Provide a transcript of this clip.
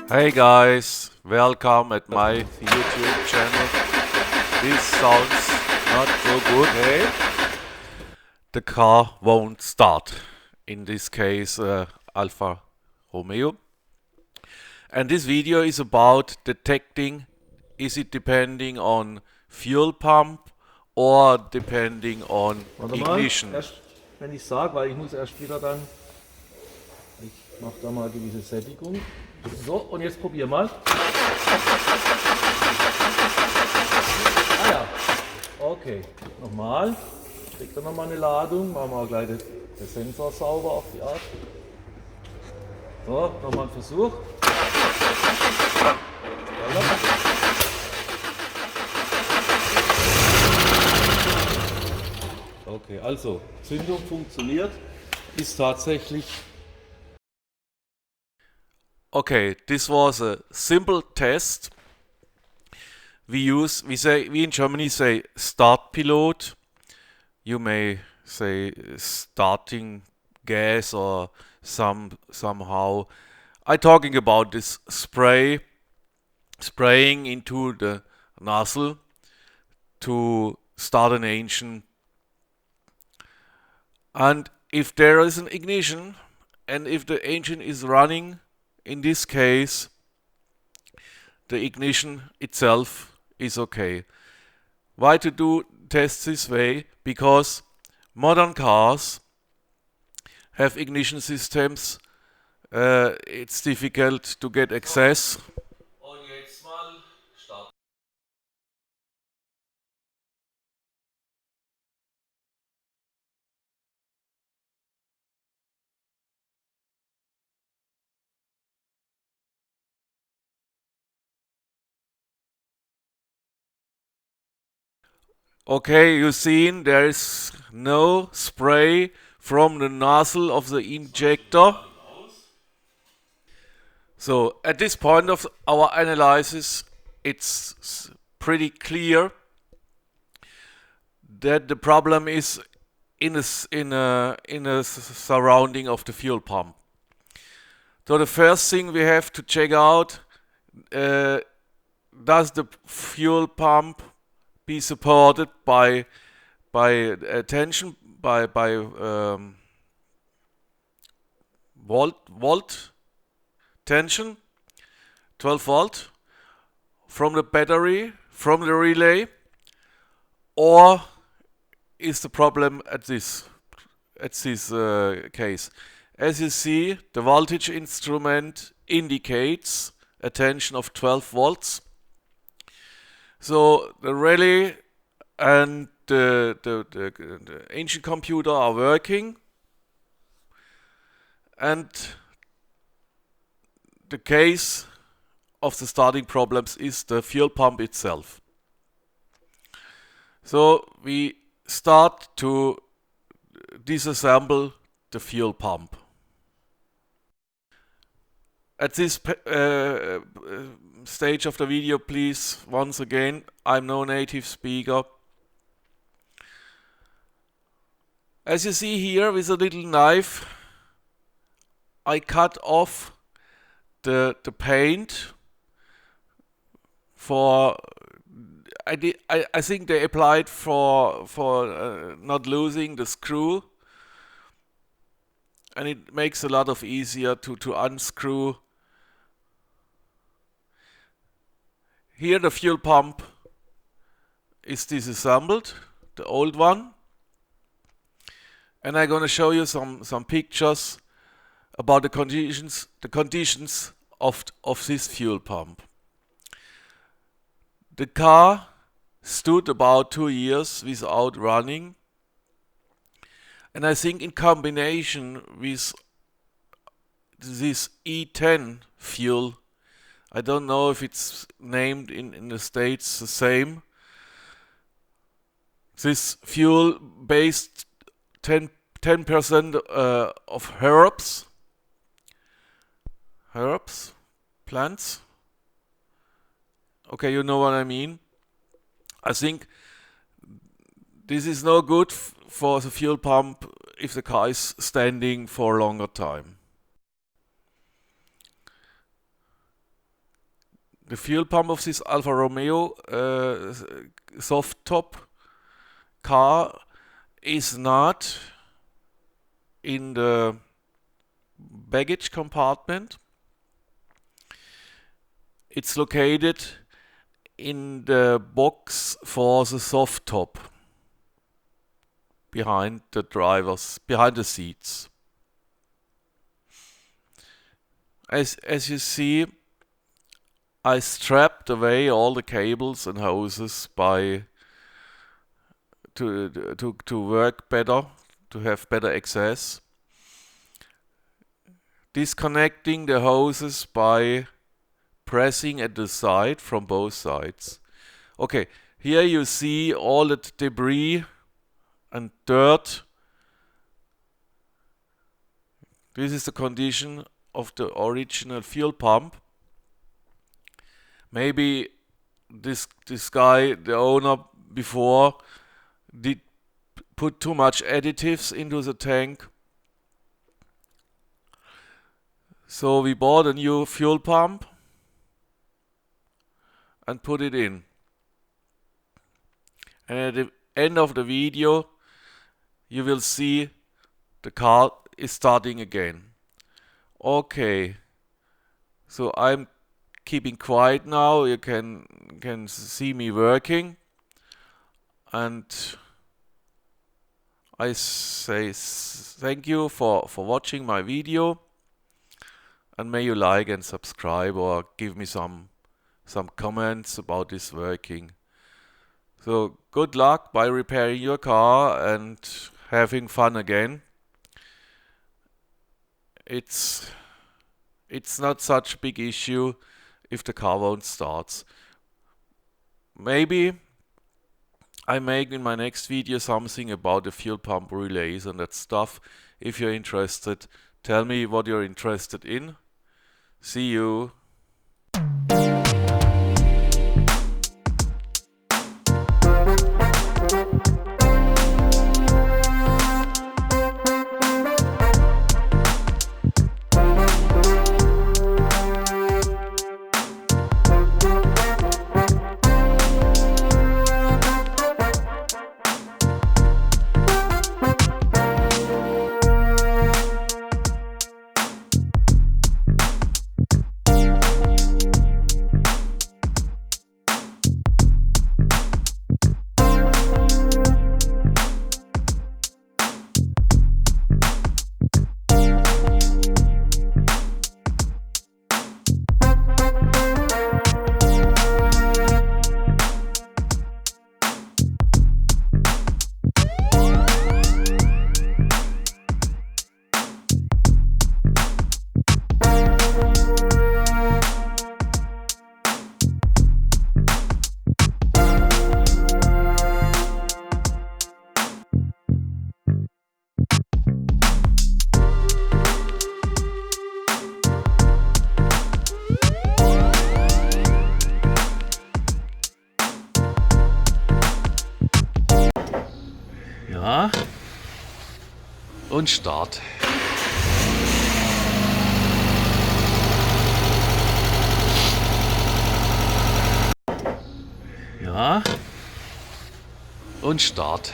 Hey guys, welcome at my YouTube channel. This sounds not so good. Hey, the car won't start. In this case, Alfa Romeo. And this video is about detecting, is it depending on fuel pump or depending on Warte mal, ignition? erst wenn ich sage, weil ich muss erst wieder dann, ich mache da mal gewisse Sättigung. So, und jetzt probier mal. Ah ja, okay, nochmal. Kriegt er nochmal eine Ladung, machen wir gleich den Sensor sauber auf die Art. So, nochmal ein Versuch. Okay, also Zündung funktioniert, ist tatsächlich. Okay, this was a simple test. We in Germany say start pilot. You may say starting gas or somehow. I'm talking about this spraying into the nozzle to start an engine. And if there is an ignition and if the engine is running, in this case, the ignition itself is okay. Why to do tests this way? Because modern cars have ignition systems. It's difficult to get access. Und jetzt mal starten. Okay, you seen there is no spray from the nozzle of the injector. So at this point of our analysis, it's pretty clear that the problem is in a surrounding of the fuel pump. So the first thing we have to check out, does the fuel pump be supported by tension by volt tension, 12 volt from the battery, from the relay, or is the problem at this case? As you see, the voltage instrument indicates a tension of 12 volts. So the relay and the engine computer are working, and the case of the starting problems is the fuel pump itself. So we start to disassemble the fuel pump. At this stage of the video, please, once again, I'm no native speaker. As you see here with a little knife, I cut off the paint for I think they applied for not losing the screw, and it makes a lot of easier to unscrew. Here the fuel pump is disassembled, the old one, and I'm going to show you some pictures about the conditions of this fuel pump. The car stood about 2 years without running, and I think in combination with this E10 fuel, I don't know if it's named in the States the same, this fuel based 10% of herbs, plants. Okay, you know what I mean. I think this is no good for the fuel pump if the car is standing for a longer time. the fuel pump of this Alfa Romeo soft top car is not in the baggage compartment. It's located in the box for the soft top behind the seats. As you see, I strapped away all the cables and hoses to work better, to have better access. Disconnecting the hoses by pressing at the side from both sides. Okay, here you see all the debris and dirt. This is the condition of the original fuel pump. Maybe this guy, the owner before, did put too much additives into the tank. So we bought a new fuel pump and put it in. And at the end of the video, you will see the car is starting again. Okay, so I'm keeping quiet now. You can see me working, and I say thank you for watching my video, and may you like and subscribe or give me some comments about this working. So good luck by repairing your car and having fun again. It's not such a big issue if the car won't start. Maybe I make in my next video something about the fuel pump relays and that stuff. If you're interested, tell me what you're interested in. See you. Ja, und Start. Ja, und Start.